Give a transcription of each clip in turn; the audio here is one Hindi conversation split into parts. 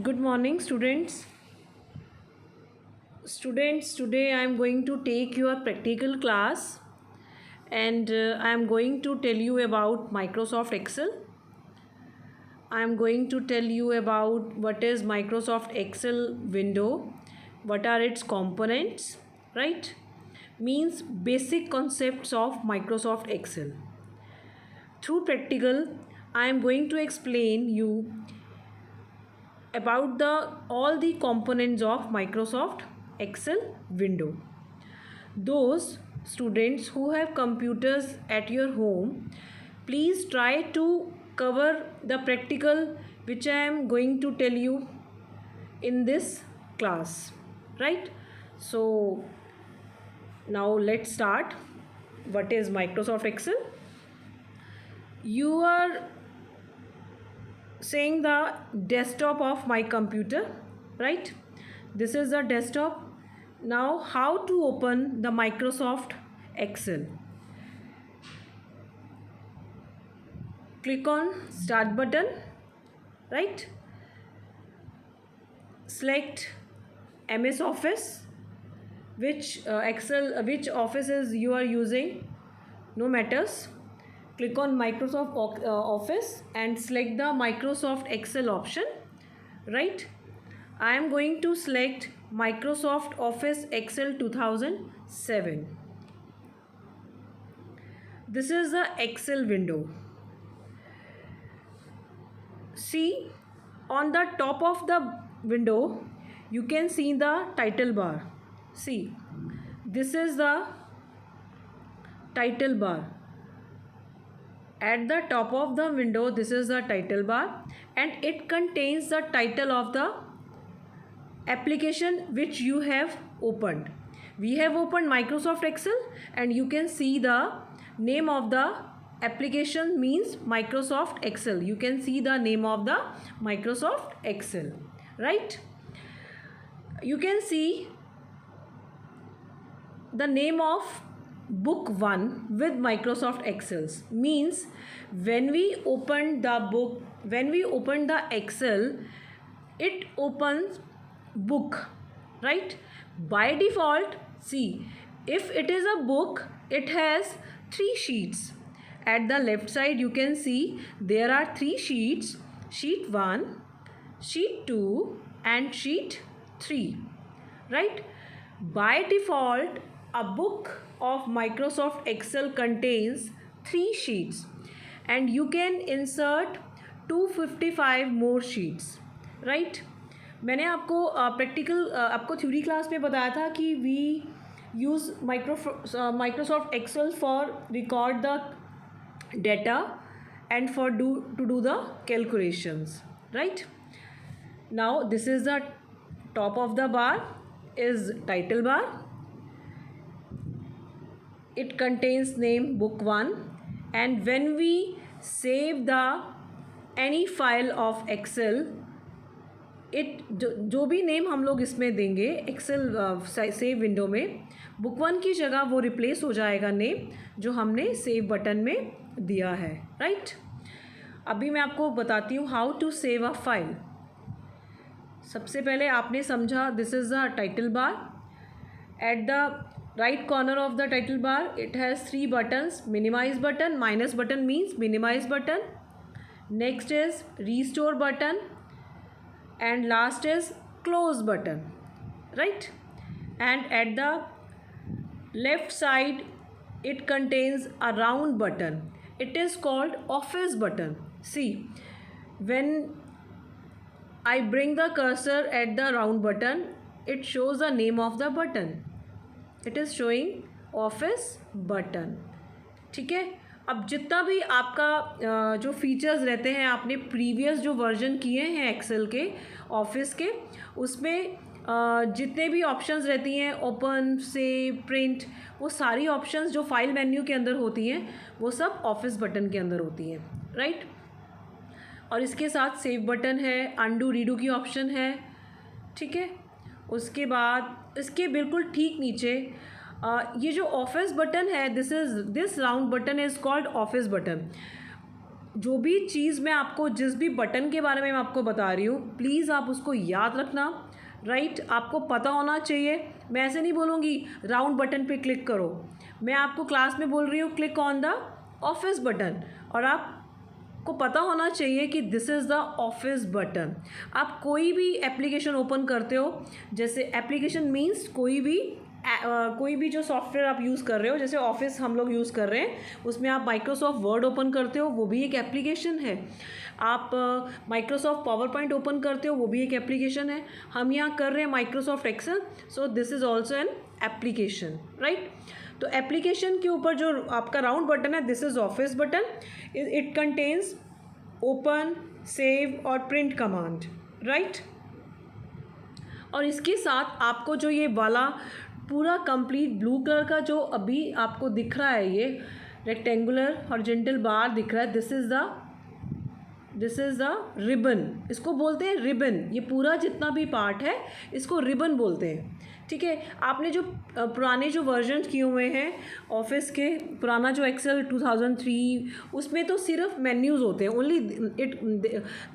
Good morning, students. Today I am going to take your practical class and I am going to tell you about Microsoft Excel. I am going to tell you about what is Microsoft Excel window, what are its components, right? Means basic concepts of Microsoft Excel. Through practical, I am going to explain you about all the components of Microsoft Excel window. Those students who have computers at your home, please try to cover the practical which I am going to tell you in this class, right? So now let's start. What is Microsoft Excel? You are saying the desktop of my computer, right? This is the desktop. Now how to open the Microsoft Excel? Click on start button, right? Select MS Office, which which offices you are using, no matters. Click on Microsoft Office and select the Microsoft Excel option, right? I am going to select Microsoft Office Excel 2007. This is the Excel window. See, on the top of the window, you can see the title bar. See, this is the title bar. At the top of the window, this is the title bar and it contains the title of the application which you have opened. We have opened Microsoft Excel and you can see the name of the application means Microsoft Excel. You can see the name of the Microsoft Excel, right? You can see the name of book 1 with Microsoft Excel. Means when we open the Excel, it opens book, right? By default, see, if it is a book, it has 3 sheets. At the left side you can see there are 3 sheets: sheet 1, sheet 2 and sheet 3, right? By default, a book of Microsoft Excel contains 3 sheets and you can insert 255 more sheets, right? मैंने आपको आपको थ्योरी क्लास में बताया था कि we use Microsoft Excel for record the data and for to do the calculations, right? Now this is the top of the bar is title bar. It contains name book 1 and when we save the any file of Excel, जो भी नेम हम लोग इसमें देंगे एक्सेल सेव विंडो में, बुक 1 की जगह वो रिप्लेस हो जाएगा नेम जो हमने सेव बटन में दिया है, राइट? अभी मैं आपको बताती हूँ how to save a file. सबसे पहले आपने समझा this is the title bar. At the right corner of the title bar it has 3 buttons: minimise button, minus button means minimise button, next is restore button and last is close button, right? And at the left side it contains a round button. It is called office button. See, when I bring the cursor at the round button, it shows the name of the button. It is showing office button. ठीक है? अब जितना भी आपका जो फीचर्स रहते हैं, आपने प्रीवियस जो वर्जन किए हैं एक्सेल के, ऑफिस के, उसमें जितने भी ऑप्शंस रहती हैं, ओपन, सेव, प्रिंट, वो सारी ऑप्शंस जो फाइल मेन्यू के अंदर होती हैं वो सब ऑफिस बटन के अंदर होती हैं, राइट? और इसके साथ सेव बटन है, अंडू रीडू की ऑप्शन है, ठीक है? उसके बाद इसके बिल्कुल ठीक नीचे ये जो ऑफिस बटन है, this round button is called office button. जो भी चीज़ मैं आपको, जिस भी बटन के बारे में मैं आपको बता रही हूँ, प्लीज़ आप उसको याद रखना, राइट। आपको पता होना चाहिए। मैं ऐसे नहीं बोलूँगी राउंड बटन पे क्लिक करो, मैं आपको क्लास में बोल रही हूँ click on the office button, और आपको पता होना चाहिए कि this is the office button. आप कोई भी एप्लीकेशन ओपन करते हो, जैसे एप्लीकेशन मीन्स कोई भी जो सॉफ्टवेयर आप यूज़ कर रहे हो, जैसे ऑफिस हम लोग यूज़ कर रहे हैं, उसमें आप माइक्रोसॉफ्ट वर्ड ओपन करते हो, वो भी एक एप्लीकेशन है। आप माइक्रोसॉफ्ट पावर पॉइंट ओपन करते हो, वो भी एक एप्लीकेशन है। हम यहाँ कर रहे हैं Microsoft Excel, so this is also an application, right. तो एप्लीकेशन के ऊपर जो आपका राउंड बटन है, this is office button. It contains open, save और प्रिंट कमांड, राइट। और इसके साथ आपको जो ये वाला पूरा कंप्लीट ब्लू कलर का जो अभी आपको दिख रहा है, ये रेक्टेंगुलर हॉरिजॉन्टल बार दिख रहा है, दिस इज़ द रिबन। इसको बोलते हैं रिबन। ये पूरा जितना भी पार्ट है इसको रिबन बोलते हैं, ठीक है। आपने जो पुराने जो वर्जन किए हुए हैं ऑफिस के, पुराना जो एक्सेल 2003, उसमें तो सिर्फ मेन्यूज़ होते हैं, only it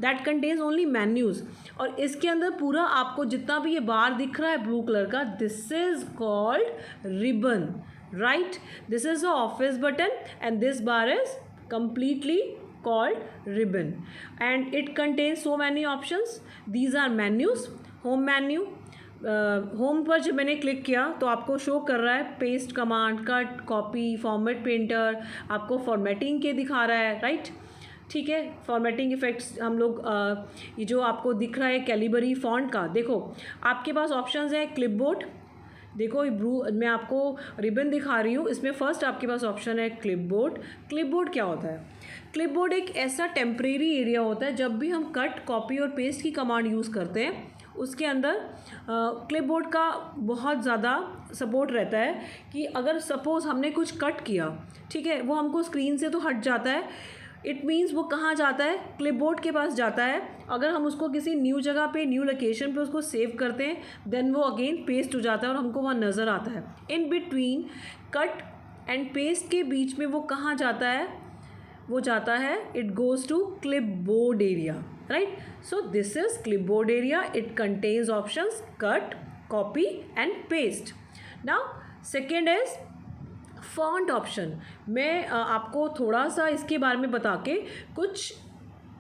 that contains only menus. और इसके अंदर पूरा आपको जितना भी ये बार दिख रहा है ब्लू कलर का, this is called ribbon, right. This is the office button and this bar is completely called ribbon, and it contains so many options. These are menus. Home menu, home पर जब मैंने क्लिक किया तो आपको शो कर रहा है paste command, cut, copy, format painter, आपको फॉर्मेटिंग के दिखा रहा है, राइट। ठीक है, फॉर्मेटिंग इफेक्ट्स हम लोग ये जो आपको दिख रहा है कैलिबरी फॉन्ट का, देखो आपके पास ऑप्शंस है क्लिपबोर्ड। देखो मैं आपको रिबन दिखा रही हूँ, इसमें फर्स्ट आपके पास ऑप्शन है क्लिपबोर्ड। क्लिपबोर्ड क्या होता है? क्लिपबोर्ड एक ऐसा टेम्परेरी एरिया होता है, जब भी हम कट, कॉपी और पेस्ट की कमांड यूज़ करते हैं उसके अंदर क्लिपबोर्ड का बहुत ज़्यादा सपोर्ट रहता है कि अगर सपोज़ हमने कुछ कट किया, ठीक है, वो हमको स्क्रीन से तो हट जाता है, इट मीन्स वो कहाँ जाता है? क्लिपबोर्ड के पास जाता है। अगर हम उसको किसी न्यू जगह पे, न्यू लोकेशन पे उसको सेव करते हैं, देन वो अगेन पेस्ट हो जाता है और हमको वहाँ नज़र आता है। In between cut and paste के बीच में वो कहाँ जाता है? वो जाता है, it goes to clipboard area, right. So this is clipboard area, it contains options cut, copy and paste. Now second is font option. मैं आपको थोड़ा सा इसके बारे में बता के कुछ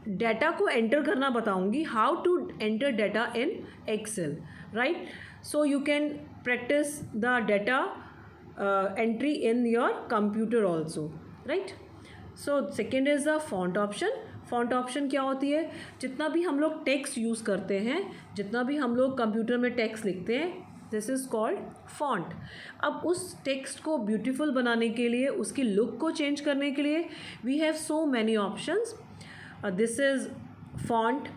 डाटा को एंटर करना बताऊंगी, how to enter data in Excel, right. So you can practise the data entry in your computer also, right. So second is the font option. Font option क्या होती है? जितना भी हम लोग टेक्स्ट यूज़ करते हैं, जितना भी हम लोग कंप्यूटर में टेक्स्ट लिखते हैं, दिस इज़ कॉल्ड फॉन्ट। अब उस टेक्स्ट को ब्यूटीफुल बनाने के लिए, उसकी लुक को चेंज करने के लिए we have so many options. This is font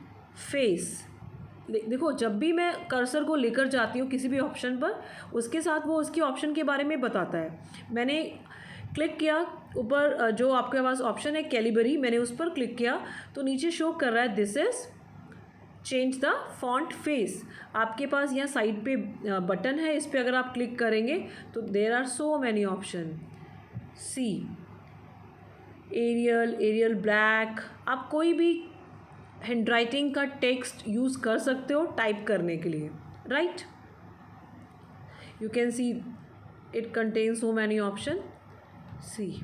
face. देखो, जब भी मैं कर्सर को लेकर जाती हूँ किसी भी ऑप्शन पर, उसके साथ वो उसके ऑप्शन के बारे में बताता है। मैंने क्लिक किया ऊपर, जो आपके पास ऑप्शन है कैलिबरी, मैंने उस पर क्लिक किया तो नीचे शो कर रहा है this is change the font face. आपके पास यहाँ साइड पे बटन है, इस पर अगर आप क्लिक करेंगे तो there are so many option. See Arial, Arial black, आप कोई भी हैंडराइटिंग का टेक्स्ट यूज़ कर सकते हो टाइप करने के लिए, right. You can see it contains so many option. See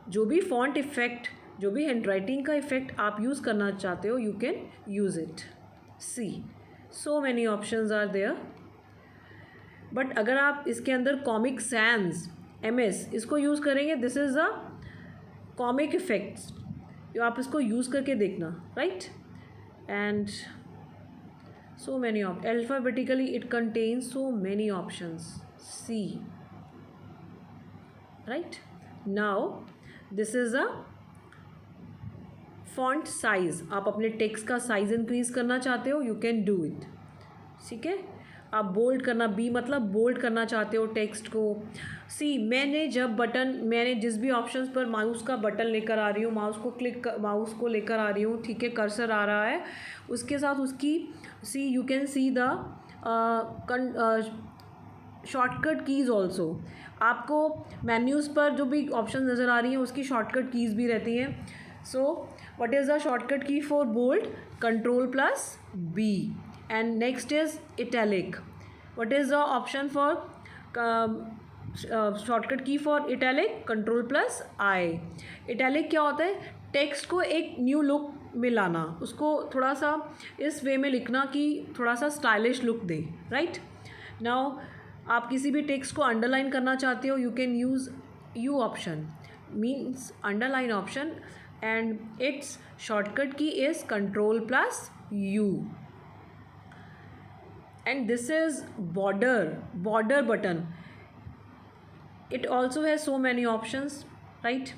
जो भी फॉन्ट इफेक्ट, जो भी हैंडराइटिंग का इफेक्ट आप यूज़ करना चाहते हो, you can use it. See so many options are there. But अगर आप इसके अंदर कॉमिक सैंस MS इसको यूज़ करेंगे, this is the comic effects, जो आप इसको यूज़ करके देखना, right. And so many alphabetically it contains so many options. See right. Now this is a font size. आप अपने टेक्स्ट का साइज़ इंक्रीज़ करना चाहते हो, यू कैन डू इट, ठीक है। आप बोल्ड करना, बी मतलब बोल्ड करना चाहते हो टेक्स्ट को। सी मैंने जिस भी ऑप्शंस पर माउस का बटन लेकर आ रही हूँ, माउस को लेकर आ रही हूँ, ठीक है, कर्सर आ रहा है, उसके साथ उसकी see you can see the shortcut keys also, आपको मेन्यूज़ पर जो भी ऑप्शन नज़र आ रही हैं उसकी शॉर्टकट कीज़ भी रहती हैं. So what is the shortcut key for bold? Control plus B. And next is italic. What is the option for shortcut key for italic? Control plus I. Italic क्या होता है? टेक्स्ट को एक न्यू लुक में लाना, उसको थोड़ा सा इस वे में लिखना कि थोड़ा सा स्टाइलिश लुक दे. राइट नाउ आप किसी भी टेक्स्ट को अंडरलाइन करना चाहते हो, you can use U option, means underline option, and its shortcut key is control plus U. And this is border button. It also has so many options, right?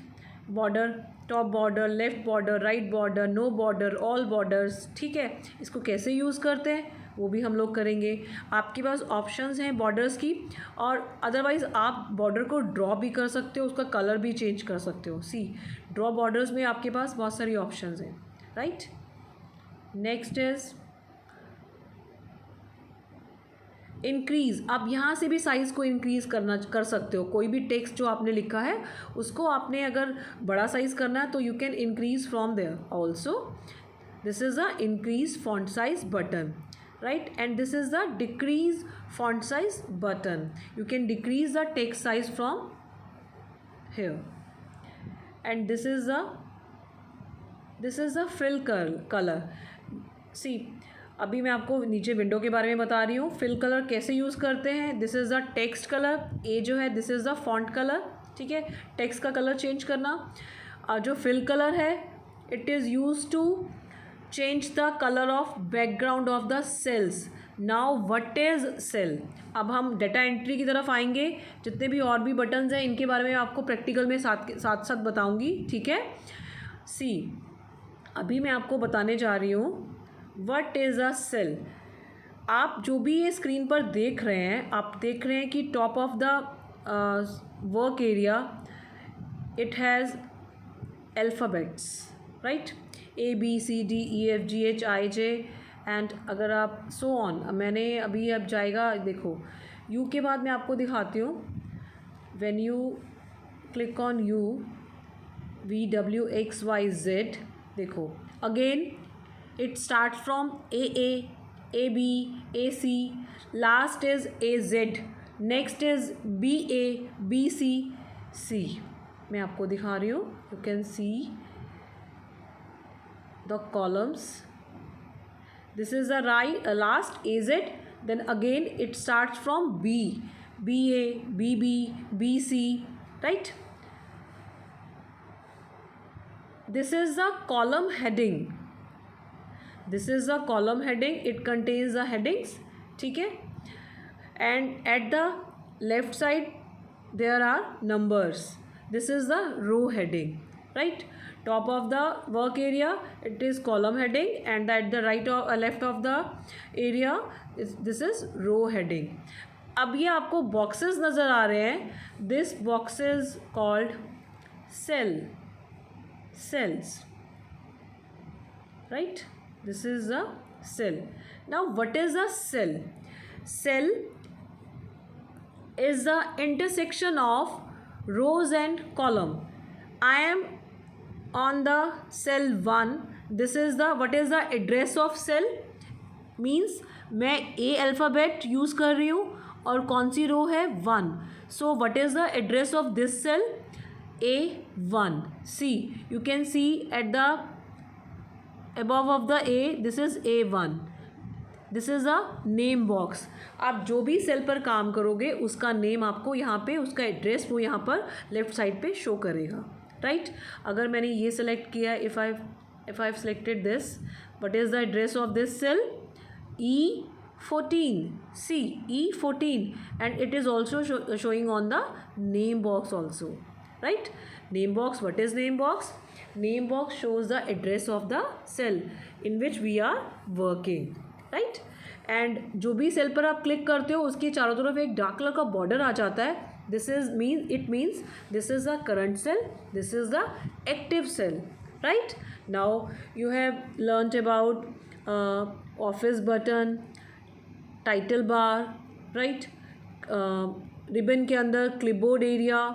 Border, top border, left border, right border, no border, all borders. ठीक है, इसको कैसे यूज़ करते हैं वो भी हम लोग करेंगे. आपके पास ऑप्शंस हैं बॉर्डर्स की, और अदरवाइज़ आप बॉर्डर को ड्रॉ भी कर सकते हो, उसका कलर भी चेंज कर सकते हो. सी ड्रॉ बॉर्डर्स में आपके पास बहुत सारी ऑप्शंस हैं. Right next is increase. आप यहाँ से भी साइज़ को इंक्रीज़ कर सकते हो. कोई भी टेक्स्ट जो आपने लिखा है उसको आपने अगर बड़ा साइज़ करना है तो you can increase from there also. This is the increase font size button, right? And this is the decrease font size button. You can decrease the text size from here. And this is the fill color. See, अभी मैं आपको नीचे विंडो के बारे में बता रही हूँ. फिल कलर कैसे यूज़ करते हैं? This is the text colour. Uh जो है this is the font colour. ठीक है, टेक्स्ट का कलर चेंज करना. जो फिल कलर है it is use to change the colour of background of the cells. Now what is cell? अब हम डेटा एंट्री की तरफ आएंगे. जितने भी और भी बटन्स हैं इनके बारे में आपको प्रैक्टिकल में साथ बताऊँगी. ठीक है, सी अभी मैं आपको बताने जा रही हूँ व्हाट इज़ अ सेल. आप जो भी ये स्क्रीन पर देख रहे हैं, आप देख रहे हैं कि top of the work area it has alphabets, right? A B C D E F G H I J and अगर आप सो ऑन. मैंने अभी अब जाएगा, देखो यू के बाद मैं आपको दिखाती हूँ. When you click on you, VWXYZ, देखो again it starts from AA, AB, AC, last is AZ, next is BA, BC, C. मैं आपको दिखा रही हूँ. You can see the columns. This is the last AZ, then again it starts from B, BA, BB, BC, right? This is the column heading. This is the column heading. It contains the headings. ठीक है, and at the left side there are numbers. This is the row heading, right? Top of the work area it is column heading, and at the right or left of the area this is row heading. अब ये आपको boxes नज़र आ रहे हैं. This box is called cells, right? This is a cell. Now what is a cell? Cell is the intersection of rows and column. I am on the cell 1. This is the what is the address of cell? Means मैं A अल्फ़ाबेट यूज़ कर रही हूँ और कौन सी रो है? 1. So what is the address of this cell? A1. See, you can see at the above of the A, this is A1. This is a name box. आप जो भी सेल पर काम करोगे उसका नेम आपको यहाँ पे, उसका एड्रेस वो यहाँ पर लेफ़्ट साइड पे शो करेगा, राइट? अगर मैंने ये सेलेक्ट किया, if I selected this, what is the address of this cell? E14. See E14, and it is also showing on the name box also, right? Name box. What is name box? Name box shows the address of the cell in which we are working, right? And जो भी सेल पर आप क्लिक करते हो उसके चारों तरफ एक डार्क कलर का बॉर्डर आ जाता है. This is means this is the current cell, this is the active cell, right? Now you have learnt about office button, title bar, right? Ribbon के अंदर clipboard area,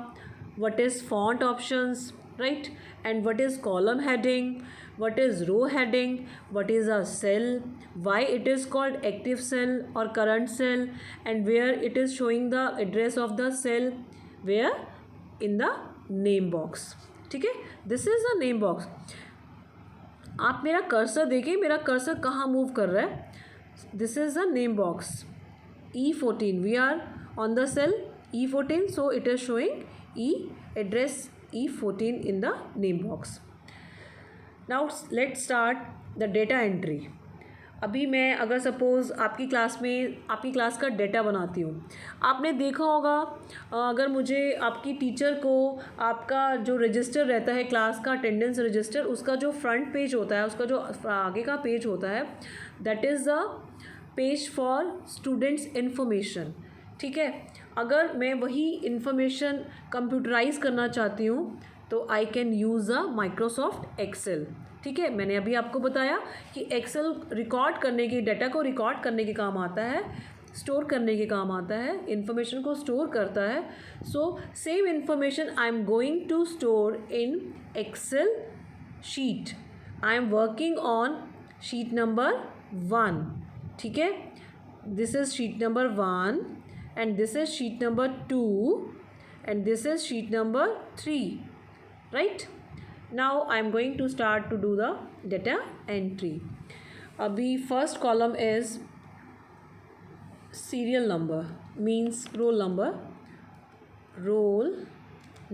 what is font options, right, and what is column heading, what is row heading, what is a cell, why it is called active cell or current cell, and where it is showing the address of the cell, where in the name box. ठीक है, this is the name box. आप मेरा कर्सर देखिए, मेरा कर्सर कहाँ मूव कर रहा है. This is the name box E14. We are on the cell E14, so it is showing address E14 in the name box. Now let's start the data entry. अभी मैं अगर सपोज़ आपकी क्लास का डेटा बनाती हूँ. आपने देखा होगा, अगर मुझे आपकी टीचर को आपका जो रजिस्टर रहता है क्लास का, अटेंडेंस रजिस्टर, उसका जो फ्रंट पेज होता है, उसका जो आगे का पेज होता है, that is the page for students information. ठीक है, अगर मैं वही इन्फॉर्मेशन कंप्यूटराइज करना चाहती हूँ तो I can use a Microsoft Excel. ठीक है, मैंने अभी आपको बताया कि एक्सेल रिकॉर्ड करने के, डाटा को रिकॉर्ड करने के काम आता है, स्टोर करने के काम आता है, इन्फॉर्मेशन को स्टोर करता है. So same information I am going to store in Excel sheet. I am working on sheet number 1. ठीक है, this is sheet number 1 and this is sheet number 2 and this is sheet number 3. Right, now I am going to start to do the data entry. Abhi first column is serial number, means roll number, roll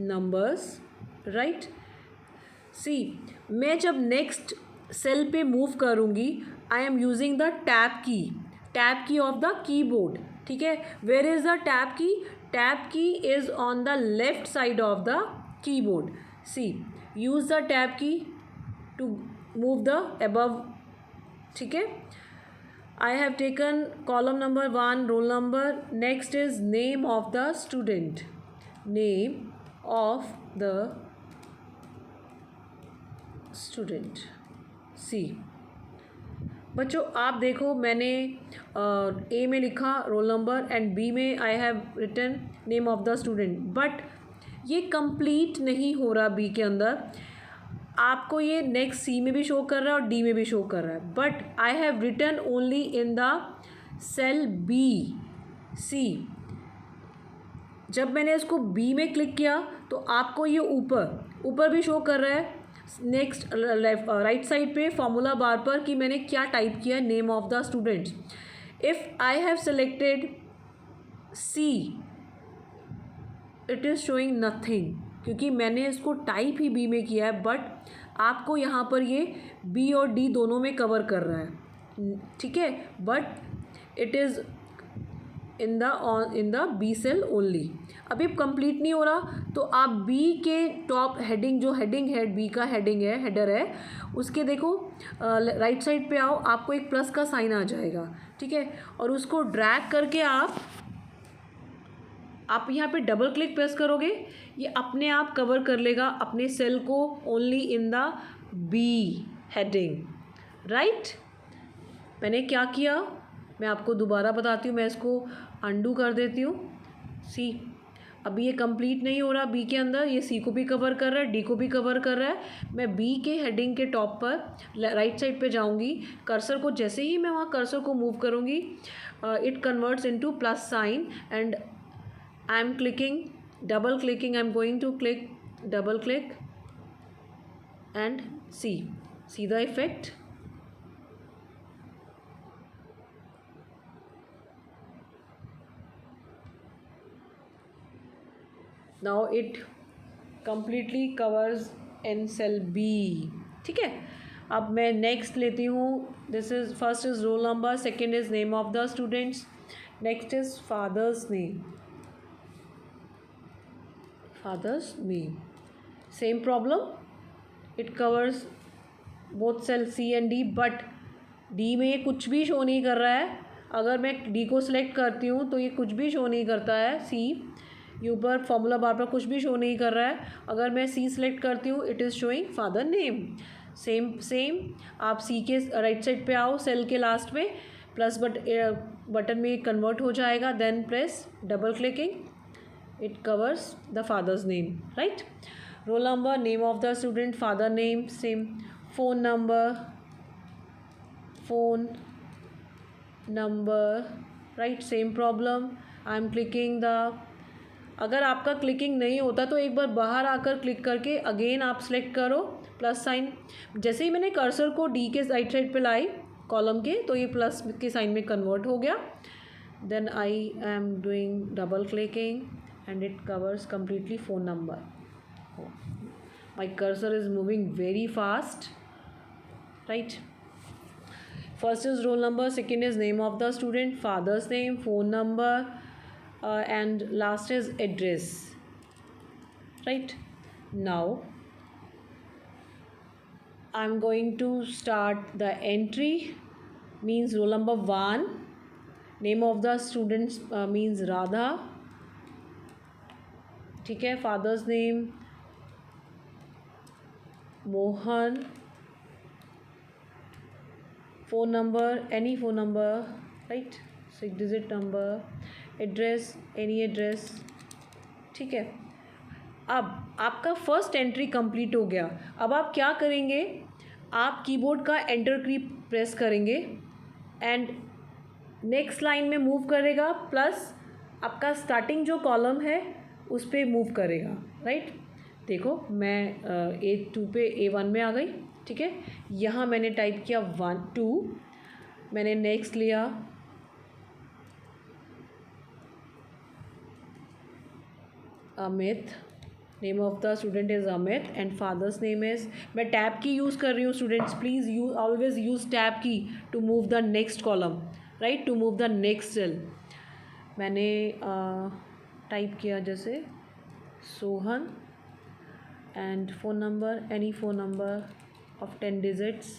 numbers, right. See, मैं जब next cell पे move करूँगी, I am using the tab key of the keyboard. ठीक है, where is the tab key? Tab key is on the left side of the keyboard. See, use the tab key to move the above. ठीक है, I have taken column number 1 roll number. Next is name of the student. Name of the student. See, बच्चों आप देखो, मैंने A में लिखा रोल नंबर एंड B में I have written name of the student, but ये कंप्लीट नहीं हो रहा. बी के अंदर आपको ये नेक्स्ट सी में भी शो कर रहा है और डी में भी शो कर रहा है, but I have written only in the cell B. See, जब मैंने इसको बी में क्लिक किया तो आपको ये ऊपर भी शो कर रहा है. नेक्स्ट लेफ्ट राइट साइड पे फॉर्मूला बार पर कि मैंने क्या टाइप किया, name of the students. If I have selected C, it is showing nothing, क्योंकि मैंने इसको टाइप ही बी में किया है, बट आपको यहाँ पर ये बी और डी दोनों में कवर कर रहा है. ठीक है, but it is in the B cell only. अभी कंप्लीट नहीं हो रहा तो आप बी के टॉप हेडिंग, जो हेडिंग है बी का हेडिंग है, हेडर है, उसके देखो राइट साइड पे आओ, आपको एक प्लस का साइन आ जाएगा. ठीक है, और उसको ड्रैग करके आप यहाँ पे डबल क्लिक प्रेस करोगे, ये अपने आप कवर कर लेगा अपने सेल को only in the B heading. Right, मैंने क्या किया मैं आपको दोबारा बताती हूँ. मैं इसको अंडू कर देती हूँ. सी, अभी ये कंप्लीट नहीं हो रहा बी के अंदर, ये सी को भी कवर कर रहा है, डी को भी कवर कर रहा है. मैं बी के हेडिंग के टॉप पर राइट साइड पे जाऊँगी, कर्सर को जैसे ही मैं वहाँ कर्सर को मूव करूँगी, it converts into plus sign and I am clicking, double clicking, I am going to click, double click and see the effect. Now it completely covers in cell B. ठीक है, अब मैं next लेती हूँ. This is first is roll number, second is name of the students, next is father's name. Father's name, same problem, it covers both cell C and D, but D में ये कुछ भी शो नहीं कर रहा है. अगर मैं D को सिलेक्ट करती हूँ तो ये कुछ भी शो नहीं करता है. C, ये ऊपर फॉर्मूला बार पर कुछ भी शो नहीं कर रहा है. अगर मैं C सिलेक्ट करती हूँ, it is showing father name. Same आप C के राइट साइड पे आओ, सेल के लास्ट में प्लस बटन में कन्वर्ट हो जाएगा. Then press double clicking, it covers the father's name, right? Roll number, name of the student, father name, same. Phone number, right? Same problem. I'm clicking the, अगर आपका क्लिकिंग नहीं होता तो एक बार बाहर आकर क्लिक करके अगेन आप सेलेक्ट करो प्लस साइन. जैसे ही मैंने कर्सर को डी के राइट साइड पे लाई कॉलम के, तो ये प्लस के साइन में कन्वर्ट हो गया. Then I am doing double clicking and it covers completely phone number. Oh, my cursor is moving very fast, right? First is roll number, second is name of the student, father's name, phone number, and last is address, right? Now I'm going to start the entry. Means roll number 1, name of the students means Radha, ठीक है. Father's name Mohan, phone number any phone number, right, 6 digit number, address any address, ठीक है. अब आपका फर्स्ट एंट्री कंप्लीट हो गया. अब आप क्या करेंगे, आप कीबोर्ड का एंटर की प्रेस करेंगे एंड नेक्स्ट लाइन में मूव करेगा, प्लस आपका स्टार्टिंग जो कॉलम है उस पर मूव करेगा, राइट. देखो मैं A2 पे A1 में आ गई, ठीक है. यहाँ मैंने टाइप किया 1 2, मैंने नेक्स्ट लिया Amit, name of the student is Amit and father's name is, मैं टैब की यूज़ कर रही हूँ students, please you always use tab key to move the next column, right, to move the next cell. मैंने टाइप किया जैसे Sohan and phone number any phone number of 10 digits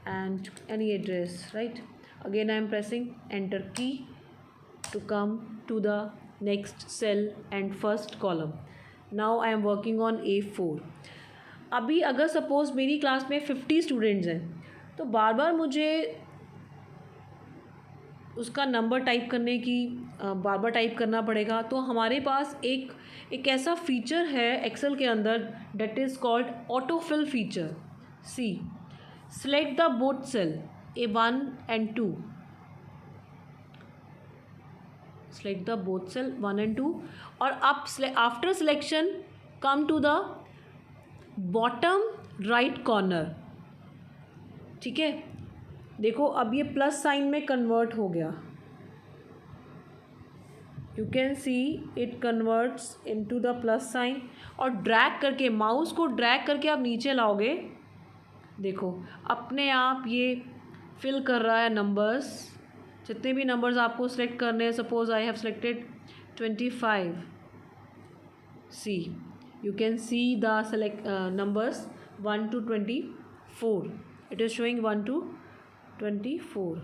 and any address, right. Again I am pressing enter key to come to the next cell and first column. Now I am working on A4. अभी अगर सपोज़ मेरी क्लास में 50 स्टूडेंट्स हैं तो बार बार मुझे उसका नंबर टाइप करने की बार बार टाइप करना पड़ेगा. तो हमारे पास एक ऐसा फीचर है एक्सेल के अंदर date is called auto fill feature. See select the both cell A1 and 2, select the both cell 1 and 2 और आप after selection come to the bottom right corner, ठीक है. देखो अब ये प्लस साइन में कन्वर्ट हो गया. You can see it converts into the plus sign और ड्रैग करके, माउस को ड्रैग करके आप नीचे लाओगे, देखो अपने आप ये फिल कर रहा है नंबर्स, जितने भी नंबर्स आपको सेलेक्ट करने हैं. Suppose I have selected 25. See you can see the select numbers 1 to 24. It is showing 1 to 24.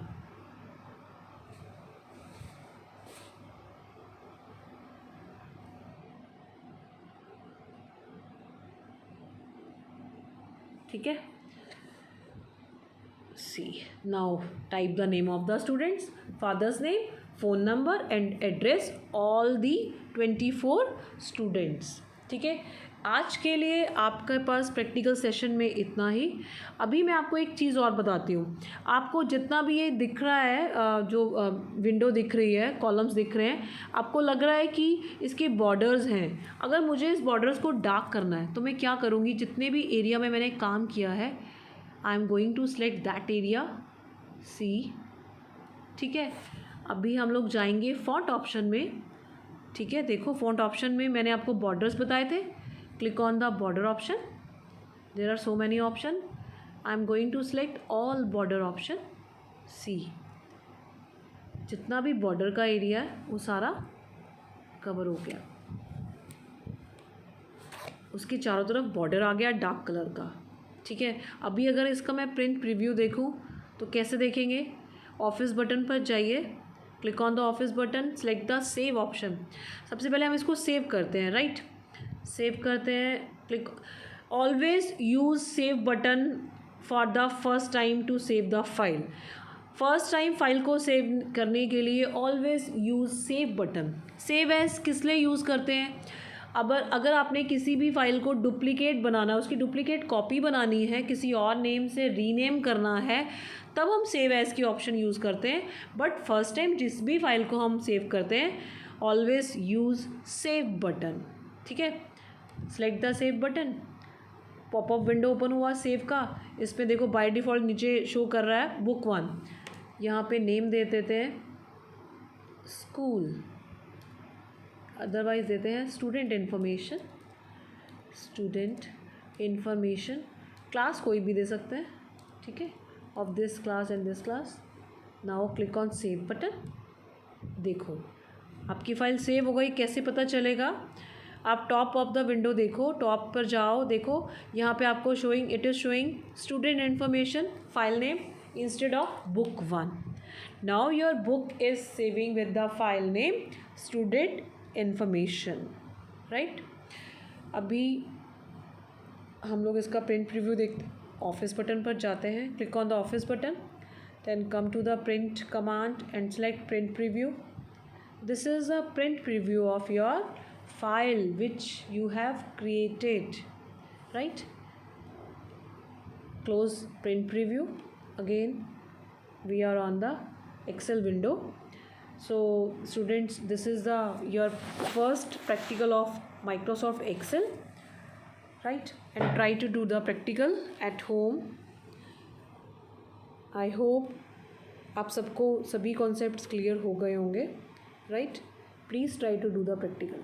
ठीक है. See now type the name of the students, father's name, phone number and address, all the 24 students. ठीक है. आज के लिए आपके पास प्रैक्टिकल सेशन में इतना ही. अभी मैं आपको एक चीज़ और बताती हूँ. आपको जितना भी ये दिख रहा है, जो विंडो दिख रही है, कॉलम्स दिख रहे हैं, आपको लग रहा है कि इसके बॉर्डर्स हैं. अगर मुझे इस बॉर्डर्स को डार्क करना है तो मैं क्या करूँगी, जितने भी एरिया में मैंने काम किया है, I am going to select that area. See ठीक है. अभी हम लोग जाएंगे फॉन्ट ऑप्शन में. ठीक है. देखो फॉन्ट ऑप्शन में मैंने आपको बॉर्डर्स बताए थे. Click on the border option. There are so many options. I am going to select all border option. See, जितना भी बॉर्डर का एरिया है वो सारा कवर हो गया. उसके चारों तरफ बॉर्डर आ गया डार्क कलर का. ठीक है. अभी अगर इसका मैं प्रिंट प्रीव्यू देखूं तो कैसे देखेंगे. ऑफिस बटन पर जाइए, click on the office button, select the save option. सबसे पहले हम इसको सेव करते हैं. राइट, सेव करते हैं. Click, always use save button for the first time to save the file. First time file को सेव करने के लिए always use save button. Save as किस लिए यूज़ करते हैं? अगर आपने किसी भी फाइल को डुप्लीकेट बनाना है, उसकी डुप्लीकेट कॉपी बनानी है, किसी और नेम से रीनेम करना है, तब हम सेव एज़ की ऑप्शन यूज़ करते हैं। बट फर्स्ट टाइम जिस भी फाइल को हम सेव करते हैं ऑलवेज़ यूज़ सेव बटन। ठीक है, select the save button. Popup window open हुआ सेव का। इसमें देखो बाय डिफ़ॉल्ट नीचे शो कर रहा है बुक 1। यहाँ पे नेम दे देते हैं स्कूल, अदरवाइज़ देते हैं student information. Student information, class कोई भी दे सकते हैं। ठीक है, of this class and this class. Now click on save button. देखो आपकी फ़ाइल सेव हो गई। कैसे पता चलेगा? आप टॉप ऑफ द विंडो देखो, टॉप पर जाओ, देखो यहाँ पे आपको showing, it is showing student information file name instead of book 1। Now your book is saving with the file name student information, right. अभी हम लोग इसका प्रिंट प्रीव्यू देखते हैं। ऑफिस बटन पर जाते हैं, click on the office button, then come to the print command and select print preview. This is a print preview of your file which you have created, right? Close print preview. Again we are on the Excel window. So students, this is your first practical of Microsoft Excel, right? And try to do the practical at home. I hope आप सबको सभी कॉन्सेप्ट्स क्लियर हो गए होंगे, right? Please try to do the practical.